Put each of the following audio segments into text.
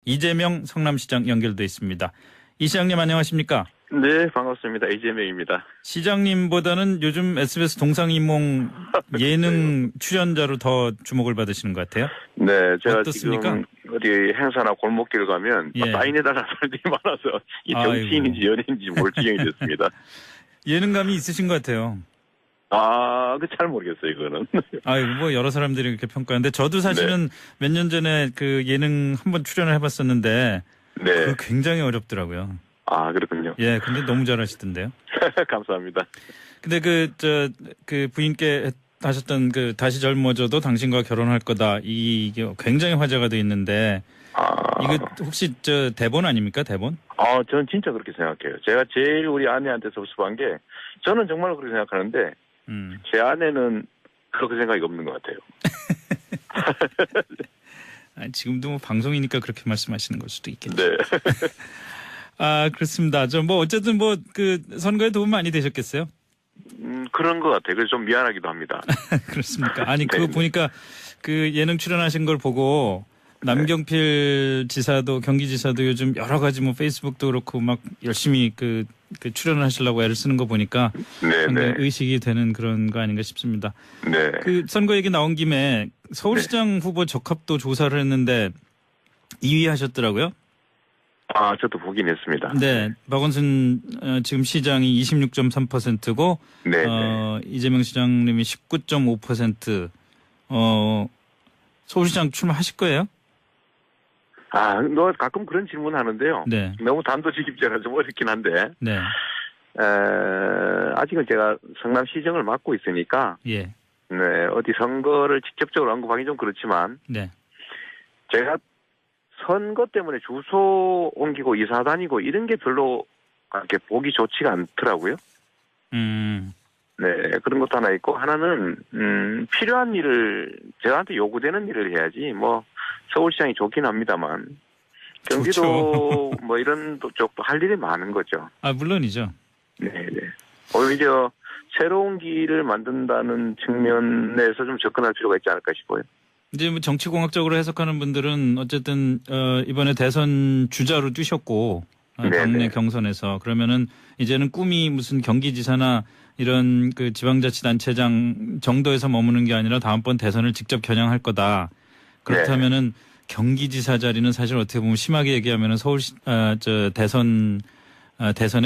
이재명 성남시장 연결돼 있습니다. 이 시장님 안녕하십니까? 네, 반갑습니다. 이재명입니다. 시장님보다는 요즘 SBS 동상이몽 예능 출연자로 더 주목을 받으시는 것 같아요. 네, 제가 어떻습니까? 지금 어디 행사나 골목길 가면 예. 사인해달라는 사람들이 많아서 이 정치인인지 연예인인지 모를 지경이 됐습니다. 예능감이 있으신 것 같아요. 잘 모르겠어요, 이거는. 뭐 여러 사람들이 그렇게 평가하는데 저도 사실은 몇 년 전에 그 예능 한번 출연을 해봤었는데 네. 그거 굉장히 어렵더라고요. 그렇군요. 예, 근데 너무 잘하시던데요. 감사합니다. 근데 그 부인께 하셨던 그 다시 젊어져도 당신과 결혼할 거다 이게 굉장히 화제가 돼 있는데 이거 혹시 대본 아닙니까? 대본? 저는 진짜 그렇게 생각해요. 제가 제일 우리 아내한테 섭섭한 게 저는 정말 그렇게 생각하는데 제 아내는 그렇게 생각이 없는 것 같아요. 지금도 뭐 방송이니까 그렇게 말씀하시는 걸 수도 있겠죠. 네. 그렇습니다. 어쨌든 그 선거에 도움 많이 되셨겠어요? 그런 것 같아요. 그래서 좀 미안하기도 합니다. 그렇습니까? 아니, 그거 보니까 그 예능 출연하신 걸 보고 남경필 지사도 경기지사도 요즘 여러 가지 뭐 페이스북도 그렇고 막 열심히 그 출연을 하시려고 애를 쓰는 거 보니까 상당히 의식이 되는 그런 거 아닌가 싶습니다. 네. 그 선거 얘기 나온 김에 서울시장 후보 적합도 조사를 했는데 2위 하셨더라고요. 저도 보긴 했습니다. 네. 박원순 지금 시장이 26.3%고 네. 이재명 시장님이 19.5%. 서울시장 출마하실 거예요? 너 가끔 그런 질문 하는데요. 네. 너무 단도직입적이라 좀 어렵긴 한데. 네. 아직은 제가 성남시정을 맡고 있으니까. 예. 네. 어디 선거를 직접적으로 언급하기 좀 그렇지만. 네. 제가 선거 때문에 주소 옮기고 이사 다니고 이런 게 별로 이렇게 보기 좋지가 않더라고요. 네, 그런 것도 하나 있고 하나는 필요한 일을 저한테 요구되는 일을 해야지 뭐 서울시장이 좋긴 합니다만 경기도 좋죠. 뭐 이런 쪽도 할 일이 많은 거죠. 물론이죠. 네. 오히려 새로운 길을 만든다는 측면에서 좀 접근할 필요가 있지 않을까 싶어요. 이제 뭐 정치공학적으로 해석하는 분들은 어쨌든 이번에 대선 주자로 뛰셨고 당내 경선에서 그러면은 이제는 꿈이 무슨 경기지사나 이런 그 지방자치단체장 정도에서 머무는 게 아니라 다음번 대선을 직접 겨냥할 거다. 그렇다면은 경기지사 자리는 사실 어떻게 보면 심하게 얘기하면은 서울시 대선의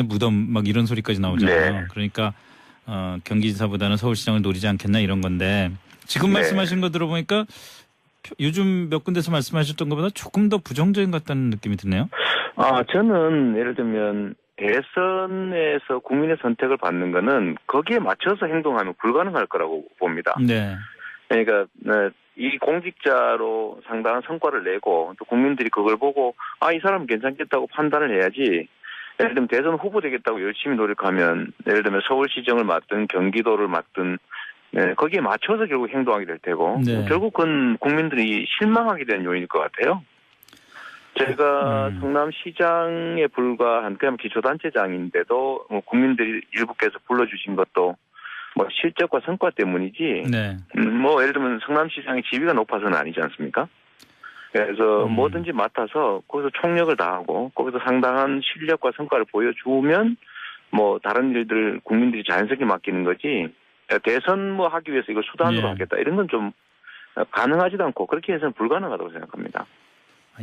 무덤 막 이런 소리까지 나오잖아요. 네. 그러니까 경기지사보다는 서울시장을 노리지 않겠나 이런 건데 지금 말씀하신 거 들어보니까 요즘 몇 군데서 말씀하셨던 것보다 조금 더 부정적인 것 같다는 느낌이 드네요. 저는 예를 들면 대선에서 국민의 선택을 받는 거는 거기에 맞춰서 행동하면 불가능할 거라고 봅니다. 네. 그러니까 이 공직자로 상당한 성과를 내고 또 국민들이 그걸 보고 이 사람 괜찮겠다고 판단을 해야지. 예를 들면 대선 후보 되겠다고 열심히 노력하면 예를 들면 서울시정을 맡든 경기도를 맡든 거기에 맞춰서 결국 행동하게 될 테고 결국 그건 국민들이 실망하게 되는 요인일 것 같아요. 제가 성남시장에 불과한 그냥 기초단체장인데도 국민들이 일부께서 불러주신 것도 뭐 실적과 성과 때문이지 뭐 예를 들면 성남시장의 지위가 높아서는 아니지 않습니까? 그래서 뭐든지 맡아서 거기서 총력을 다하고 거기서 상당한 실력과 성과를 보여주면 뭐 다른 일들 국민들이 자연스럽게 맡기는 거지 대선 뭐 하기 위해서 이걸 수단으로 하겠다 이런 건 좀 가능하지도 않고 그렇게 해서는 불가능하다고 생각합니다.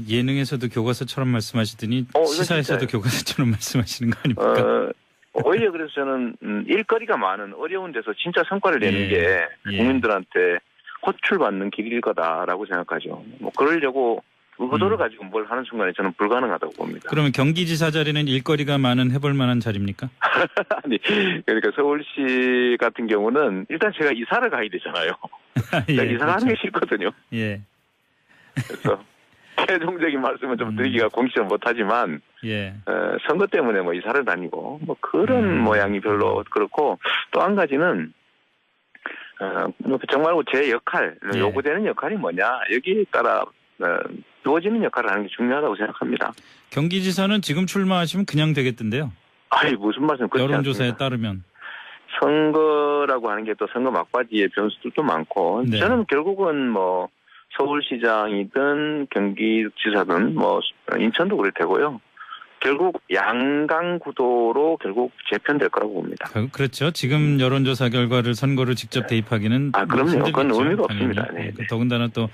예능에서도 교과서처럼 말씀하시더니 시사에서도 교과서처럼 말씀하시는 거 아닙니까? 오히려 그래서 저는 일거리가 많은 어려운 데서 진짜 성과를 내는 게 국민들한테 호출받는 길일 거다라고 생각하죠. 뭐 그러려고 의도를 가지고 뭘 하는 순간에 저는 불가능하다고 봅니다. 그러면 경기지사 자리는 일거리가 많은 해볼 만한 자리입니까? 아니, 그러니까 서울시 같은 경우는 일단 제가 이사를 가야 되잖아요. 이사 가는 게 싫거든요. 예. 그래서 최종적인 말씀은 좀 드리기가 공식은 못하지만 선거 때문에 뭐 이사를 다니고 뭐 그런 모양이 별로 그렇고 또 한 가지는 정말 제 역할 요구되는 역할이 뭐냐 여기에 따라 주어지는 역할을 하는 게 중요하다고 생각합니다. 경기지사는 지금 출마하시면 그냥 되겠던데요. 무슨 말씀 여론조사에 따르면. 선거라고 하는 게 또 선거 막바지에 변수들도 많고 저는 결국은 뭐 서울시장이든 경기지사든 뭐 인천도 그럴 테고요. 결국 양강 구도로 결국 재편될 거라고 봅니다. 그렇죠. 지금 여론조사 결과를 선거로 직접 대입하기는 그럼요. 힘들겠죠, 그건 의미가 당연히. 없습니다. 네. 더군다나 또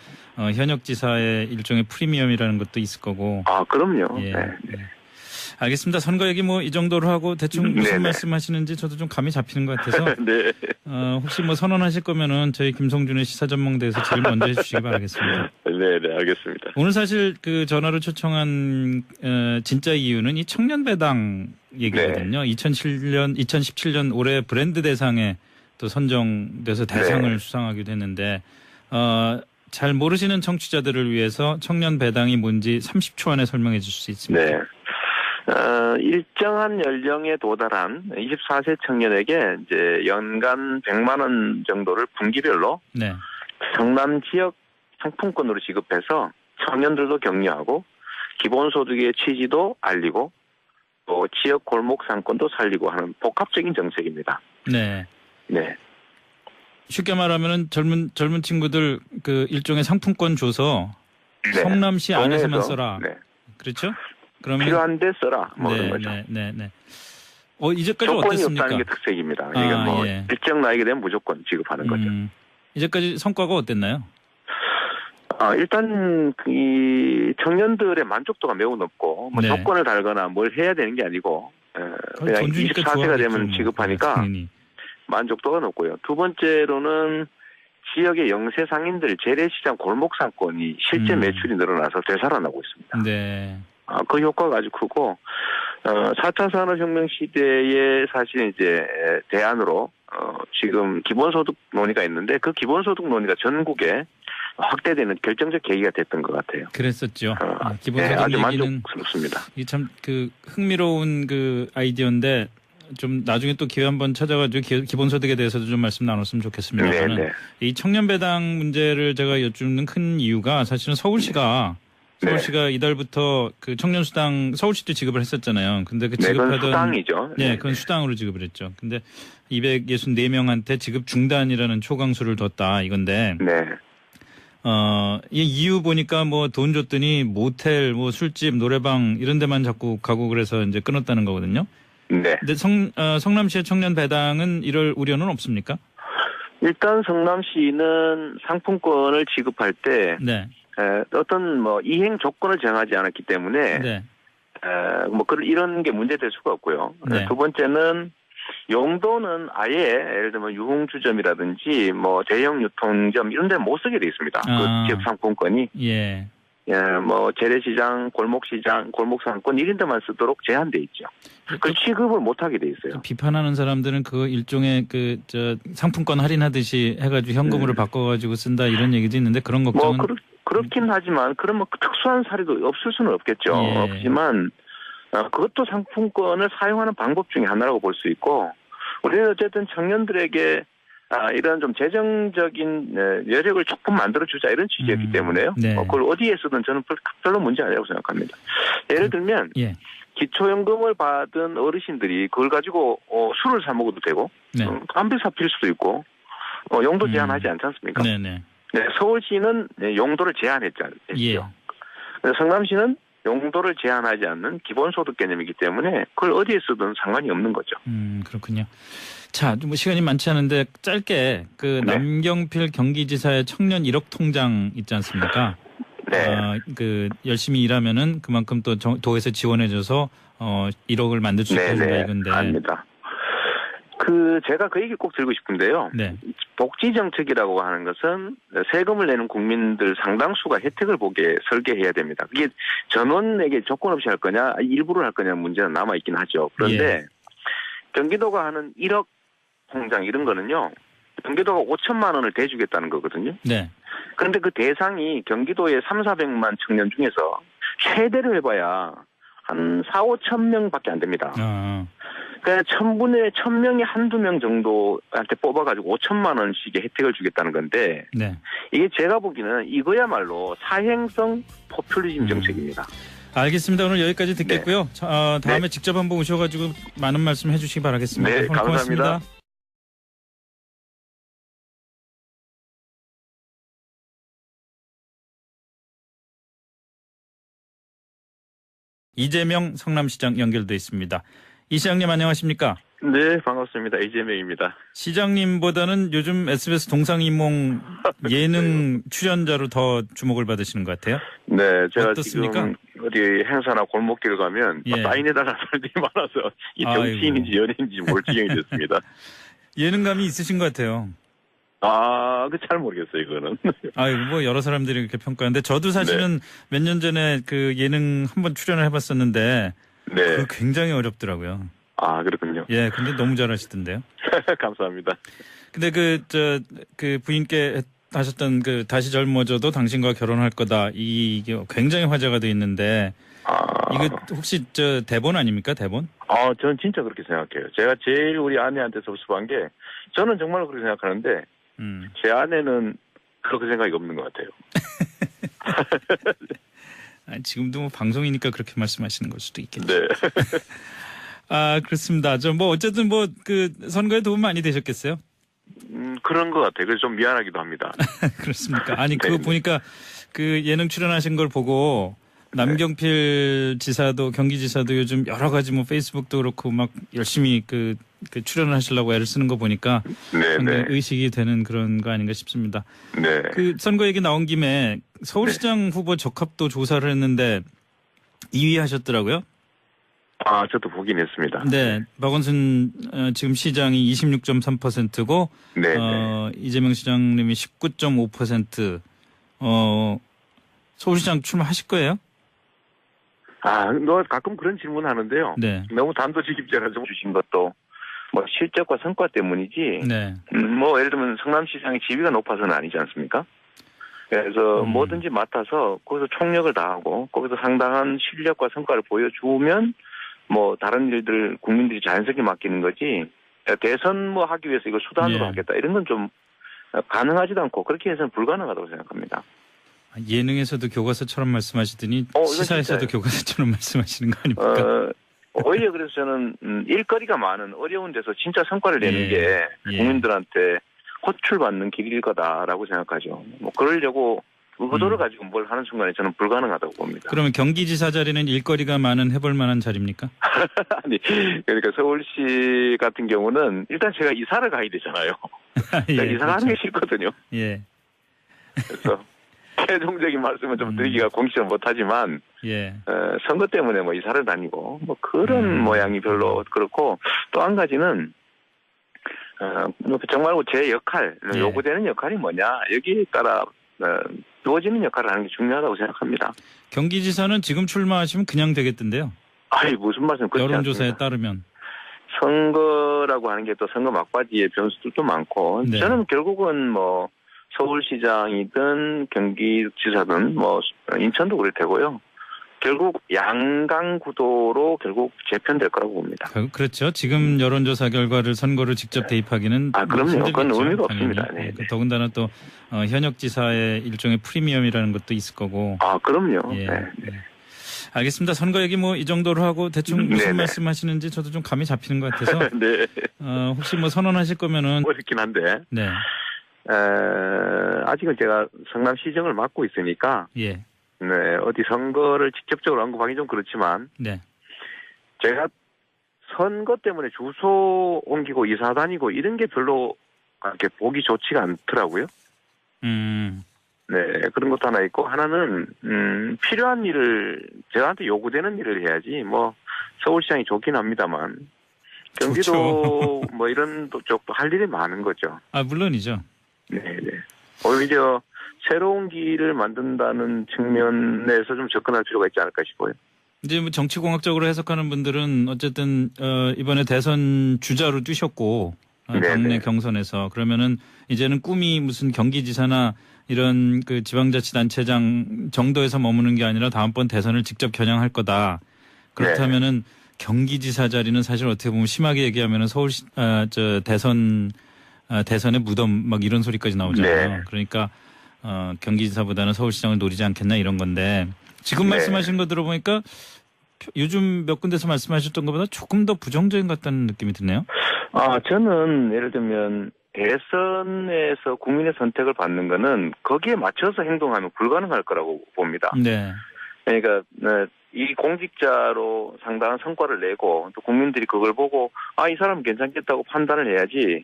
현역 지사의 일종의 프리미엄이라는 것도 있을 거고. 그럼요. 예, 네. 예. 알겠습니다. 선거 얘기 뭐 이 정도로 하고 대충 무슨 네네. 말씀하시는지 저도 좀 감이 잡히는 것 같아서 네. 혹시 뭐 선언하실 거면은 저희 김성준의 시사전망대에서 제일 먼저 해주시기 바라겠습니다. 네, 알겠습니다. 오늘 사실 그 전화로 초청한 진짜 이유는 이 청년배당 얘기거든요. 2017년 올해 브랜드 대상에 또 선정돼서 대상을 수상하기도 했는데 잘 모르시는 청취자들을 위해서 청년배당이 뭔지 30초 안에 설명해 주실 수 있습니다. 네. 일정한 연령에 도달한 24세 청년에게 이제 연간 100만 원 정도를 분기별로 네. 성남 지역 상품권으로 지급해서 청년들도 격려하고 기본소득의 취지도 알리고 또 지역 골목 상권도 살리고 하는 복합적인 정책입니다. 네. 네. 쉽게 말하면은 젊은 친구들 그 일종의 상품권 줘서 네. 성남시 안에서만 동네에서, 써라. 네. 그러면 필요한데 써라. 뭐 네, 그런 거죠. 네. 이제까지 조건이 어땠습니까? 없다는 게 특색입니다. 이게 뭐 예. 일정 나이가 되면 무조건 지급하는 거죠. 이제까지 성과가 어땠나요? 일단 이 청년들의 만족도가 매우 높고 뭐 네. 조건을 달거나 뭘 해야 되는 게 아니고 그냥 돈 주니까 24세가 좋아하겠죠, 되면 뭐. 지급하니까 당연히. 만족도가 높고요. 두 번째로는 지역의 영세 상인들 재래시장 골목 상권이 실제 매출이 늘어나서 되살아나고 있습니다. 네. 그 효과가 아주 크고 4차 산업혁명 시대에 사실 이제 대안으로 지금 기본소득 논의가 있는데 그 기본소득 논의가 전국에 확대되는 결정적 계기가 됐던 것 같아요. 그랬었죠. 기본소득 아주 얘기는 만족스럽습니다. 이게 참 그 흥미로운 그 아이디어인데 좀 나중에 또 기회 한번 찾아가지고 기본소득에 대해서도 좀 말씀 나눴으면 좋겠습니다. 네. 이 청년배당 문제를 제가 여쭙는 큰 이유가 사실은 서울시가 이달부터 그 청년수당 서울시도 지급을 했었잖아요. 근데 그 지급하던 그건 수당이죠. 네, 그건 수당으로 지급을 했죠. 근데 264명한테 지급 중단이라는 초강수를 뒀다 이건데. 네. 이 이유 보니까 뭐 돈 줬더니 모텔, 뭐 술집, 노래방 이런 데만 자꾸 가고 그래서 이제 끊었다는 거거든요. 네. 근데 성남시의 청년배당은 이럴 우려는 없습니까? 일단 성남시는 상품권을 지급할 때 네. 어떤 뭐 이행 조건을 정하지 않았기 때문에 네. 뭐 이런 게 문제될 수가 없고요. 네. 두 번째는 용도는 아예 예를 들면 유흥주점이라든지 뭐 대형 유통점 이런 데 못 쓰게 돼 있습니다. 그 지역 상품권이. 예. 뭐 재래시장, 골목시장, 골목상권 이런 데만 쓰도록 제한돼 있죠. 그걸 취급을 못 하게 돼 있어요. 비판하는 사람들은 그 일종의 상품권 할인하듯이 해가지고 현금으로 바꿔가지고 쓴다 이런 얘기도 있는데 그런 걱정은 그렇긴 하지만 그런 뭐 특수한 사례도 없을 수는 없겠죠. 예. 없지만 그것도 상품권을 사용하는 방법 중에 하나라고 볼 수 있고 우리는 어쨌든 청년들에게 이런 좀 재정적인 여력을 조금 만들어주자 이런 취지였기 때문에요. 네. 그걸 어디에 쓰든 저는 별로 문제 아니라고 생각합니다. 예를 들면 기초연금을 받은 어르신들이 그걸 가지고 술을 사 먹어도 되고 담배 사 필 수도 있고 용도 제한하지 않지 않습니까? 네네. 네, 서울시는 용도를 제한했죠. 예. 성남시는 용도를 제한하지 않는 기본소득 개념이기 때문에 그걸 어디에 쓰든 상관이 없는 거죠. 그렇군요. 자, 뭐 시간이 많지 않은데 짧게 남경필 경기지사의 청년 1억 통장 있지 않습니까? 네. 열심히 일하면은 그만큼 또 도에서 지원해줘서 1억을 만들 수 있다 이건데. 압니다. 제가 그 얘기 꼭 들고 싶은데요. 네. 복지 정책이라고 하는 것은 세금을 내는 국민들 상당수가 혜택을 보게 설계해야 됩니다. 그게 전원에게 조건 없이 할 거냐, 일부러 할 거냐 문제는 남아 있긴 하죠. 그런데 경기도가 하는 1억 통장 이런 거는요. 경기도가 5천만 원을 대주겠다는 거거든요. 네. 그런데 그 대상이 경기도의 3,400만 청년 중에서 최대로 해봐야 한 4, 5천 명밖에 안 됩니다. 그러니까 1,000명에 한두 명 정도한테 뽑아가지고 5천만 원씩의 혜택을 주겠다는 건데 이게 제가 보기에는 이거야말로 사행성 포퓰리즘 정책입니다. 알겠습니다. 오늘 여기까지 듣겠고요. 다음에 직접 한번 오셔가지고 많은 말씀 해주시기 바라겠습니다. 네, 감사합니다. 고맙습니다. 이재명 성남시장 연결돼 있습니다. 이 시장님 안녕하십니까? 네, 반갑습니다. 이재명입니다. 시장님보다는 요즘 SBS 동상이몽 예능 출연자로 더 주목을 받으시는 것 같아요. 네, 제가 어떻습니까? 지금 어디 행사나 골목길 가면 예. 사인해달라는 사람들이 많아서 이 정치인인지 연예인인지 모를 지경이 됐습니다. 예능감이 있으신 것 같아요. 잘 모르겠어요, 이거는. 아이고, 뭐 여러 사람들이 그렇게 평가하는데 저도 사실은 몇 년 전에 그 예능 한번 출연을 해봤었는데 네. 그거 굉장히 어렵더라고요. 그렇군요. 예, 근데 너무 잘하시던데요. 감사합니다. 근데 그 부인께 하셨던 그 다시 젊어져도 당신과 결혼할 거다 이게 굉장히 화제가 돼 있는데 이거 혹시 대본 아닙니까 대본? 저는 진짜 그렇게 생각해요. 제가 제일 우리 아내한테 섭섭한 게 저는 정말 그렇게 생각하는데 제 아내는 그렇게 생각이 없는 것 같아요. 지금도 뭐 방송이니까 그렇게 말씀하시는 걸 수도 있겠죠. 네. 그렇습니다. 어쨌든 그 선거에 도움 많이 되셨겠어요? 그런 것 같아요. 그래서 좀 미안하기도 합니다. 그렇습니까? 아니, 네. 그거 보니까 그 예능 출연하신 걸 보고 남경필 지사도 경기지사도 요즘 여러 가지 뭐 페이스북도 그렇고 막 열심히 그 출연을 하시려고 애를 쓰는 거 보니까 상당히 의식이 되는 그런 거 아닌가 싶습니다. 네. 그 선거 얘기 나온 김에 서울시장 후보 적합도 조사를 했는데 2위 하셨더라고요. 저도 보긴 했습니다. 네. 박원순 지금 시장이 26.3%고 네. 이재명 시장님이 19.5%. 서울시장 출마하실 거예요? 너 가끔 그런 질문 하는데요. 네. 너무 단도직입적으로 주신 것도 뭐 실적과 성과 때문이지. 네. 뭐 예를 들면 성남시장의 지위가 높아서는 아니지 않습니까? 그래서 뭐든지 맡아서 거기서 총력을 다하고 거기서 상당한 실력과 성과를 보여주면 뭐 다른 일들 국민들이 자연스럽게 맡기는 거지. 대선 뭐 하기 위해서 이걸 수단으로 예. 하겠다 이런 건 좀 가능하지도 않고 그렇게 해서는 불가능하다고 생각합니다. 예능에서도 교과서처럼 말씀하시더니 이건 시사에서도 진짜예요. 교과서처럼 말씀하시는 거 아닙니까? 오히려 그래서 저는 일거리가 많은 어려운 데서 진짜 성과를 내는 예. 게 예. 국민들한테 호출받는 길일 거다라고 생각하죠. 뭐 그러려고 의도를 가지고 뭘 하는 순간에 저는 불가능하다고 봅니다. 그러면 경기지사 자리는 일거리가 많은 해볼 만한 자리입니까? 아니 그러니까 서울시 같은 경우는 일단 제가 이사를 가야 되잖아요. 예, 이사 가는 게 싫거든요. 예. 그래서 최종적인 말씀은 좀 드리기가 공식은 못하지만 예. 선거 때문에 뭐 이사를 다니고 뭐 그런 모양이 별로 그렇고 또 한 가지는 정말 제 역할 예. 요구되는 역할이 뭐냐 여기에 따라 주어지는 역할을 하는 게 중요하다고 생각합니다. 경기지사는 지금 출마하시면 그냥 되겠던데요. 무슨 말씀 그렇지 여론조사에 않습니다. 따르면. 선거라고 하는 게 또 선거 막바지에 변수들도 많고 네. 저는 결국은 뭐 서울시장이든 경기지사든 뭐 인천도 그럴 테고요. 결국 양강 구도로 결국 재편될 거라고 봅니다. 그렇죠. 지금 여론조사 결과를 선거로 직접 대입하기는 그럼요. 힘들겠죠, 그건 의미가 당연히. 없습니다. 네. 더군다나 또 현역 지사의 일종의 프리미엄이라는 것도 있을 거고. 그럼요. 예. 네. 예. 알겠습니다. 선거 얘기 뭐 이 정도로 하고 대충 무슨 네네. 말씀하시는지 저도 좀 감이 잡히는 것 같아서 네. 혹시 뭐 선언하실 거면은 어렵긴 한데 네. 아직은 제가 성남시정을 맡고 있으니까 예. 네, 어디 선거를 직접적으로 언급하기 좀 그렇지만 네. 제가 선거 때문에 주소 옮기고 이사 다니고 이런 게 별로 이렇게 보기 좋지가 않더라고요. 네, 그런 것도 하나 있고 하나는 필요한 일을 저한테 요구되는 일을 해야지 뭐 서울시장이 좋긴 합니다만 경기도 뭐 이런 쪽도 할 일이 많은 거죠. 물론이죠. 네, 네. 오히려 새로운 길을 만든다는 측면에서 좀 접근할 필요가 있지 않을까 싶어요. 이제 뭐 정치공학적으로 해석하는 분들은 어쨌든 이번에 대선 주자로 뛰셨고 당내 경선에서 그러면은 이제는 꿈이 무슨 경기지사나 이런 그 지방자치단체장 정도에서 머무는 게 아니라 다음번 대선을 직접 겨냥할 거다. 그렇다면은 경기지사 자리는 사실 어떻게 보면 심하게 얘기하면은 대선의 무덤 막 이런 소리까지 나오잖아요. 네. 그러니까 경기지사보다는 서울시장을 노리지 않겠나 이런 건데 지금 말씀하신 거 들어보니까 요즘 몇 군데서 말씀하셨던 것보다 조금 더 부정적인 것 같다는 느낌이 드네요. 저는 예를 들면 대선에서 국민의 선택을 받는 거는 거기에 맞춰서 행동하면 불가능할 거라고 봅니다. 네. 그러니까 이 공직자로 상당한 성과를 내고 또 국민들이 그걸 보고 이 사람은 괜찮겠다고 판단을 해야지.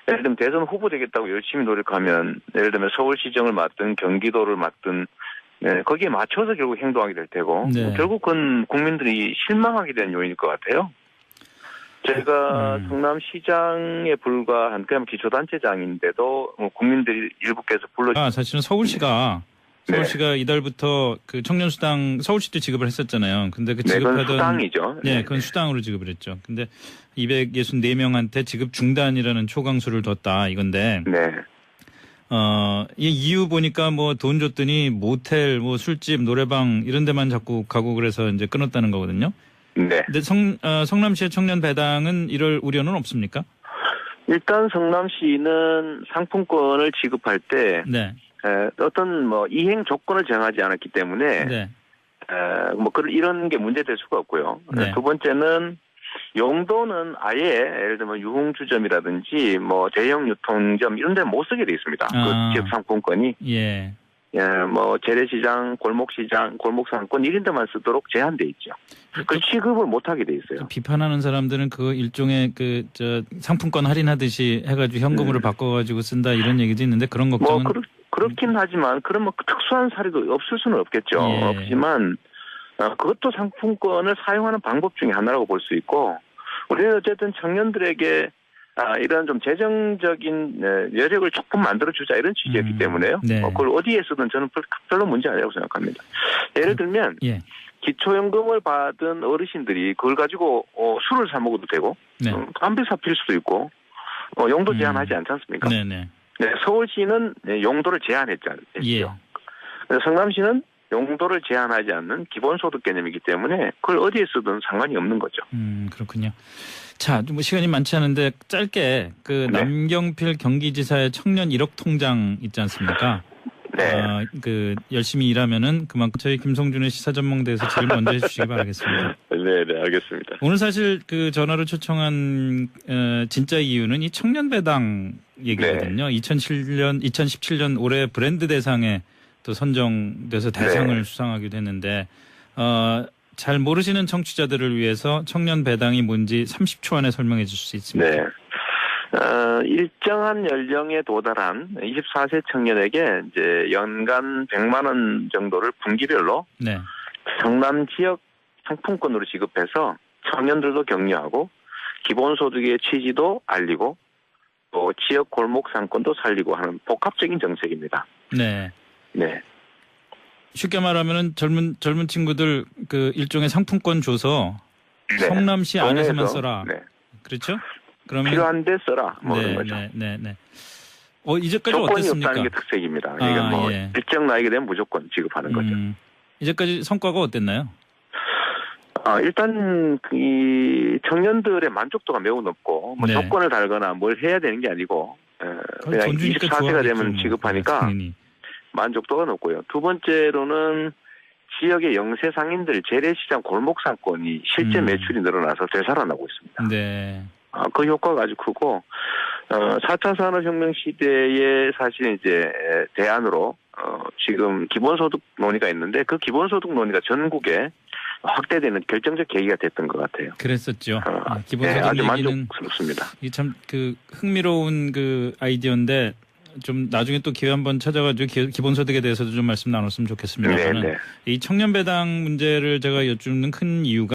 예를 들면 대선 후보 되겠다고 열심히 노력하면 예를 들면 서울시정을 맡든 경기도를 맡든 거기에 맞춰서 결국 행동하게 될 테고 네. 결국 그건 국민들이 실망하게 되는 요인일 것 같아요. 제가 성남시장에 불과한 그냥 기초단체장인데도 국민들이 일부께서 사실은 서울시가 이달부터 그 청년수당 서울시도 지급을 했었잖아요. 근데 그 지급하던 그건 수당이죠. 네, 그건 수당으로 지급을 했죠. 근데 264명한테 지급 중단이라는 초강수를 뒀다 이건데. 네. 이 이유 보니까 뭐 돈 줬더니 모텔, 뭐 술집, 노래방 이런 데만 자꾸 가고 그래서 이제 끊었다는 거거든요. 네. 근데 성남시의 청년 배당은 이럴 우려는 없습니까? 일단 성남시는 상품권을 지급할 때 네. 어떤 뭐 이행 조건을 정하지 않았기 때문에 네. 뭐 이런 게 문제될 수가 없고요. 네. 두 번째는 용도는 아예 예를 들면 유흥주점이라든지 뭐 대형 유통점 이런 데 못 쓰게 돼 있습니다. 그 지역 상품권이. 예. 뭐 재래시장, 골목시장, 골목상권 이런 데만 쓰도록 제한돼 있죠. 그 취급을 못 하게 돼 있어요. 비판하는 사람들은 그 일종의 상품권 할인하듯이 해가지고 현금으로 바꿔가지고 쓴다 이런 얘기도 있는데 그런 걱정은 그렇긴 하지만 그러면 특수한 사례도 없을 수는 없겠죠. 예. 없지만 그것도 상품권을 사용하는 방법 중에 하나라고 볼 수 있고 우리는 어쨌든 청년들에게 이런 좀 재정적인 여력을 조금 만들어주자 이런 취지였기 때문에요. 네. 그걸 어디에 쓰든 저는 별로 문제 아니라고 생각합니다. 예를 들면 예. 기초연금을 받은 어르신들이 그걸 가지고 술을 사 먹어도 되고 네. 담배 사 필 수도 있고 용도 제한하지 않지 않습니까? 네네. 네, 서울시는 용도를 제한했죠. 예. 성남시는 용도를 제한하지 않는 기본소득 개념이기 때문에 그걸 어디에 쓰든 상관이 없는 거죠. 그렇군요. 자, 뭐 시간이 많지 않은데 짧게 네. 남경필 경기지사의 청년 1억 통장 있지 않습니까? 네. 열심히 일하면은 그만큼 저희 김성준의 시사전망대에서 제일 먼저 해주시기 바라겠습니다. 네, 알겠습니다. 오늘 사실 그 전화로 초청한 진짜 이유는 이 청년 배당 얘기거든요. 2017년 올해 브랜드 대상에 또 선정돼서 대상을 수상하기도 했는데 잘 모르시는 청취자들을 위해서 청년 배당이 뭔지 30초 안에 설명해 주실 수 있습니까? 네. 일정한 연령에 도달한 24세 청년에게 이제 연간 100만 원 정도를 분기별로 네. 성남 지역 상품권으로 지급해서 청년들도 격려하고 기본소득의 취지도 알리고 또 지역 골목 상권도 살리고 하는 복합적인 정책입니다. 네. 네. 쉽게 말하면은 젊은 친구들 그 일종의 상품권 줘서 네. 성남시 안에서만 써라. 네. 그렇죠? 그러면 필요한데 써라. 뭐 그런 거죠. 네. 이제까지 조건이 어땠습니까? 없다는 게 특색입니다. 이게 예. 일정 나이가 되면 무조건 지급하는 거죠. 이제까지 성과가 어땠나요? 일단 이 청년들의 만족도가 매우 높고 뭐 네. 조건을 달거나 뭘 해야 되는 게 아니고 그냥 24세가 되면 지급하니까 당연히. 만족도가 높고요. 두 번째로는 지역의 영세 상인들 재래시장 골목상권이 실제 매출이 늘어나서 되살아나고 있습니다. 네. 그 효과가 아주 크고 4차 산업혁명 시대에 사실 이제 대안으로 지금 기본소득 논의가 있는데 그 기본소득 논의가 전국에 확대되는 결정적 계기가 됐던 것 같아요. 그랬었죠. 기본소득 아주 얘기는 만족스럽습니다. 이 참 그 흥미로운 그 아이디어인데 좀 나중에 또 기회 한번 찾아가지고 기본소득에 대해서도 좀 말씀 나눴으면 좋겠습니다. 네. 이 청년 배당 문제를 제가 여쭙는 큰 이유가